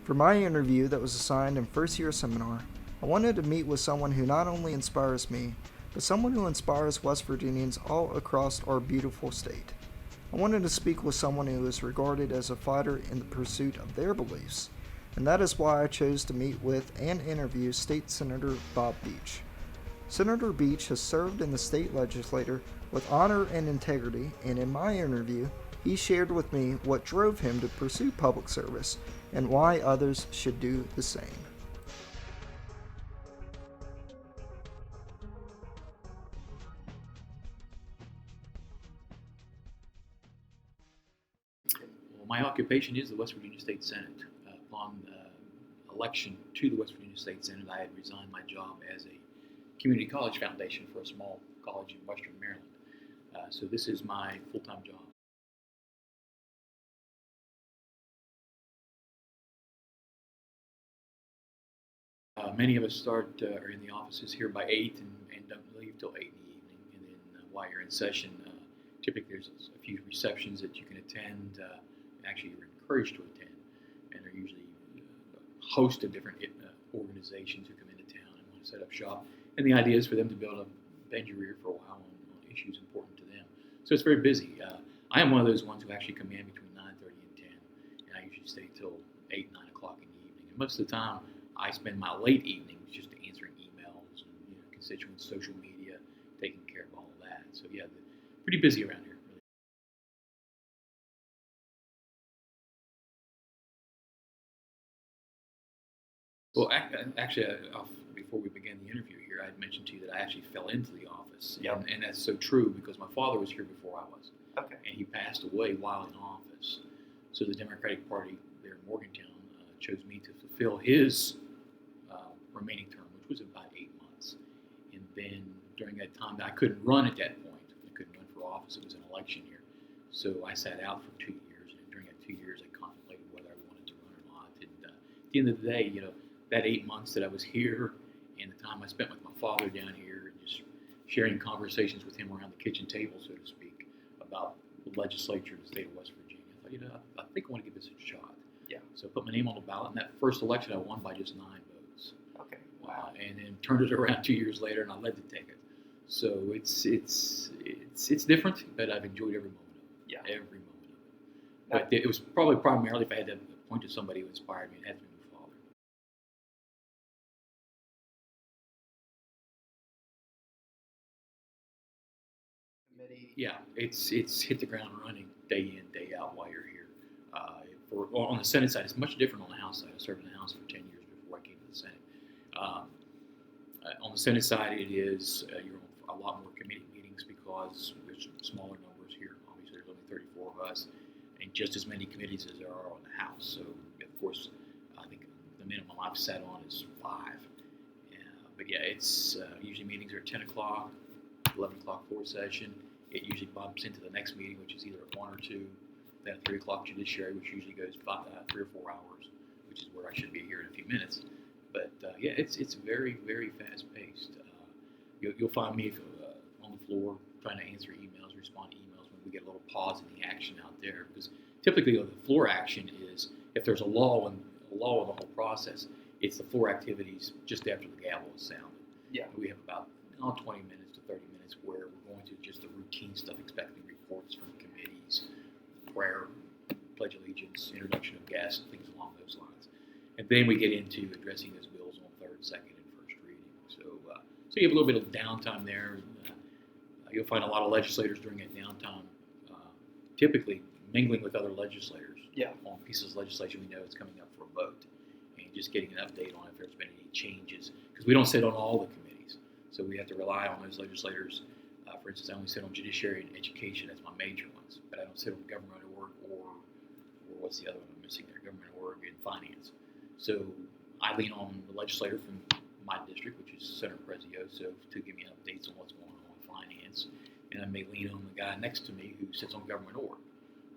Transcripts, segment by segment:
For my interview that was assigned in first year seminar, I wanted to meet with someone who not only inspires me, but someone who inspires West Virginians all across our beautiful state. I wanted to speak with someone who is regarded as a fighter in the pursuit of their beliefs, and that is why I chose to meet with and interview State Senator Bob Beach. Senator Beach has served in the state legislature with honor and integrity, and in my interview, he shared with me what drove him to pursue public service and why others should do the same. Well, my occupation is the West Virginia State Senate. Upon election to the West Virginia State Senate, I had resigned my job as a community college foundation for a small college in Western Maryland. So this is my full-time job. Many of us are in the offices here by 8 and don't leave till 8 in the evening. And then while you're in session, typically there's a few receptions that you can attend. Actually, you're encouraged to attend. And they're usually a host of different organizations who come into town and want to set up shop. And the idea is for them to be able to bend your ear for a while on issues important to them. So it's very busy. I am one of those ones who actually come in between 9:30 and 10. And I usually stay till 8, 9 o'clock in the evening. And most of the time, I spend my late evenings just answering emails and constituents, social media, taking care of all of that. So yeah, pretty busy around here. Really. Well, actually, before we began the interview here, I had mentioned to you that I actually fell into the office, and that's so true because my father was here before I was, and he passed away while in office. So the Democratic Party there in Morgantown chose me to fulfill his remaining term, which was about 8 months. And then during that time, I couldn't run at that point. I couldn't run for office. It was an election year. So I sat out for 2 years. And during that 2 years, I contemplated whether I wanted to run or not. And at the end of the day, that 8 months that I was here and the time I spent with my father down here, just sharing conversations with him around the kitchen table, so to speak, about the legislature in the state of West Virginia, I thought, I think I want to give this a shot. Yeah. So I put my name on the ballot. And that first election, I won by just 9 votes. Okay. Wow. And then turned it around 2 years later, and I led the ticket. So it's different, but I've enjoyed every moment of it. Yeah. Every moment of it. But it was probably primarily, if I had to point to somebody who inspired me, it had to be my father. Committee. Yeah, it's hit the ground running day in, day out while you're here. On the Senate side, it's much different on the House side. I served in the House for 10 years before I came to the Senate. On the Senate side, it is you're on a lot more committee meetings because there's smaller numbers here. Obviously, there's only 34 of us, and just as many committees as there are on the House. So, of course, I think the minimum I've sat on is 5. But yeah, it's usually meetings are at 10 o'clock, 11 o'clock for session. It usually bumps into the next meeting, which is either at 1 or 2. Then at 3 o'clock judiciary, which usually goes 3 or 4 hours, which is where I should be here in a few minutes. But yeah, it's very, very fast paced. You'll find me on the floor trying to answer emails, respond to emails when we get a little pause in the action out there. Because typically the floor action is if there's a law in the whole process, it's the floor activities just after the gavel is sounded. Yeah. We have about 20 minutes to 30 minutes where we're going to just the routine stuff, expecting reports from committees, prayer, pledge allegiance, introduction of guests, things along those lines. And then we get into addressing those bills on third, second, and first reading. So you have a little bit of downtime there. You'll find a lot of legislators during that downtime typically mingling with other legislators on pieces of legislation we know is coming up for a vote. And just getting an update on if there's been any changes. Because we don't sit on all the committees. So we have to rely on those legislators. For instance, I only sit on judiciary and education. That's my major ones. But I don't sit on government org or what's the other one I'm missing there? Government org and finance. So I lean on the legislator from my district, which is Senator Prezioso, to give me updates on what's going on with finance. And I may lean on the guy next to me who sits on government org.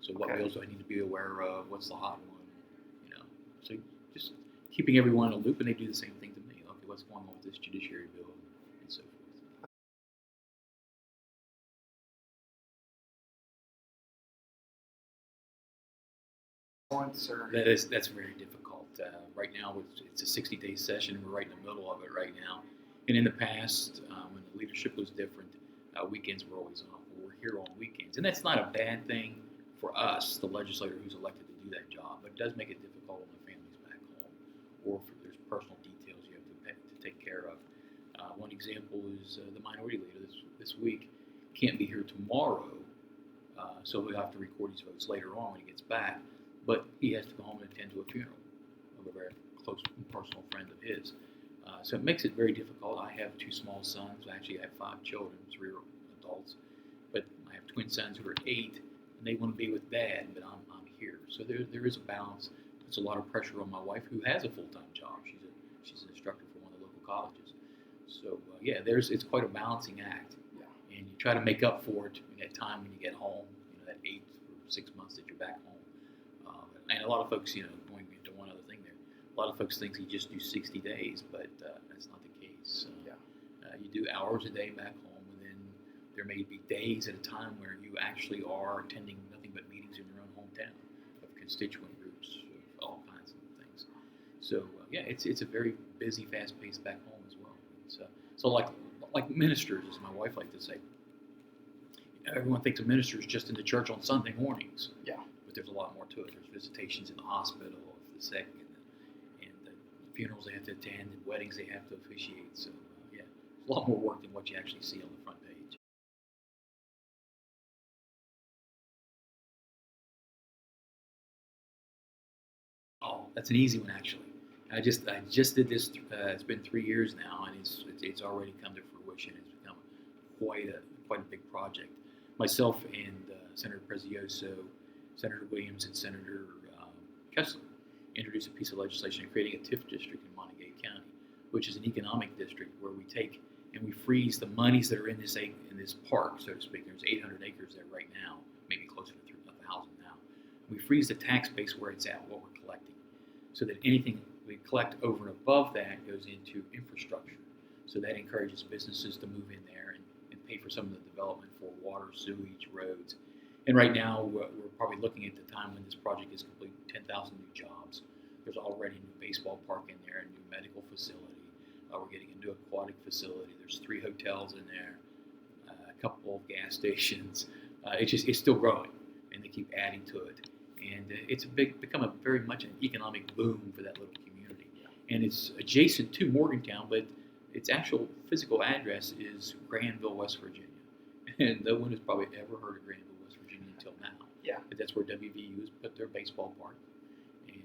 So what bills do I need to be aware of? What's the hot one? So just keeping everyone in a loop, and they do the same thing to me. Okay, what's going on with this judiciary bill and so forth. Answer. That's very difficult. Right now, it's a 60-day session. We're right in the middle of it right now. And in the past, when the leadership was different, weekends were always off. We're here on weekends. And that's not a bad thing for us, the legislator who's elected to do that job, but it does make it difficult on the families back home, or if there's personal details you have to take care of. One example is the minority leader this week can't be here tomorrow, so we'll have to record his votes later on when he gets back, but he has to go home and attend to a funeral of a very close and personal friend of his. So it makes it very difficult. I have 2 small sons. Actually, I have 5 children, 3 are adults, but I have twin sons who are 8, and they want to be with Dad, but I'm here. So there is a balance. There's a lot of pressure on my wife, who has a full-time job. She's an instructor for one of the local colleges. So yeah, it's quite a balancing act, and you try to make up for it in that time when you get home. That 8 or 6 months that you're back home. And a lot of folks, going into one other thing there, a lot of folks think you just do 60 days, but that's not the case. You do hours a day back home, and then there may be days at a time where you actually are attending nothing but meetings in your own hometown of constituent groups, of all kinds of things. So yeah, it's a very busy, fast-paced back home as well. So like ministers, as my wife liked to say, everyone thinks a minister is just in the church on Sunday mornings. Yeah. But there's a lot more to it. There's visitations in the hospital, of the sick, and the funerals they have to attend, and weddings they have to officiate. So yeah, it's a lot more work than what you actually see on the front page. Oh, that's an easy one actually. I just did this. It's been 3 years now, and it's already come to fruition. It's become quite a big project. Myself and Senator Prezioso, Senator Williams, and Senator Kessler introduced a piece of legislation creating a TIF district in Montague County, which is an economic district where we take and we freeze the monies that are in this park, so to speak. There's 800 acres there right now, maybe closer to 1,000 now. We freeze the tax base where it's at, what we're collecting, so that anything we collect over and above that goes into infrastructure. So that encourages businesses to move in there and pay for some of the development for water, sewage, roads. And right now, we're probably looking at the time when this project is complete, 10,000 new jobs. There's already a new baseball park in there, a new medical facility. We're getting a new aquatic facility. There's 3 hotels in there, a couple of gas stations. It's still growing, and they keep adding to it. And it's become very much an economic boom for that little community. And it's adjacent to Morgantown, but its actual physical address is Granville, West Virginia. And no one has probably ever heard of Granville, West Virginia until now. Yeah. But that's where WVU has put their baseball park. And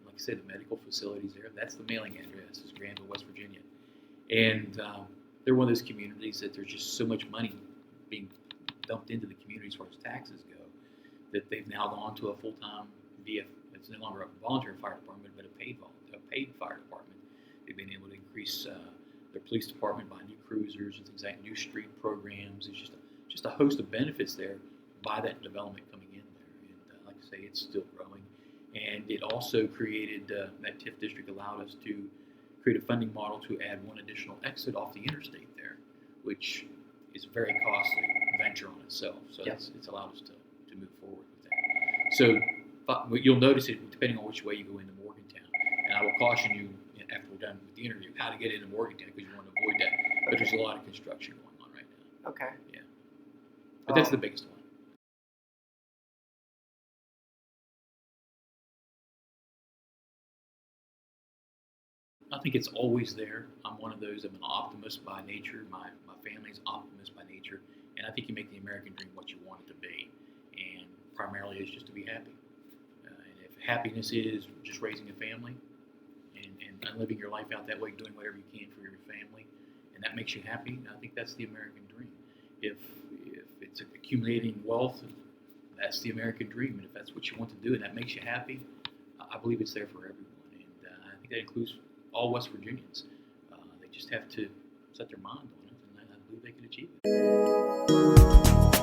like I said, the medical facilities there, that's the mailing address, is Granville, West Virginia. And they're one of those communities that there's just so much money being dumped into the community as far as taxes go, that they've now gone to a full-time it's no longer a volunteer fire department, but a paid fire department. They've been able to increase their police department by new cruisers and things like new street programs. It's just a host of benefits there by that development coming in there. And like I say, it's still growing. And it also created, that TIF district allowed us to create a funding model to add 1 additional exit off the interstate there, which is a very costly venture on itself. So it's allowed us to move forward with that. So you'll notice it depending on which way you go into Morgantown. And I will caution you, after we're done with the interview, how to get into Morgantown, because you want to avoid that. But there's a lot of construction going on right now. Okay. Yeah. But that's the biggest one. I think it's always there. I'm one of those. I'm an optimist by nature. My family's optimist by nature. And I think you make the American dream what you want it to be. And primarily it's just to be happy. And if happiness is just raising a family and living your life out that way, doing whatever you can for your family, and that makes you happy, I think that's the American dream. If it's accumulating wealth, that's the American dream. And if that's what you want to do and that makes you happy, I believe it's there for everyone. And I think that includes all West Virginians. They just have to set their mind on it, and I believe they can achieve it.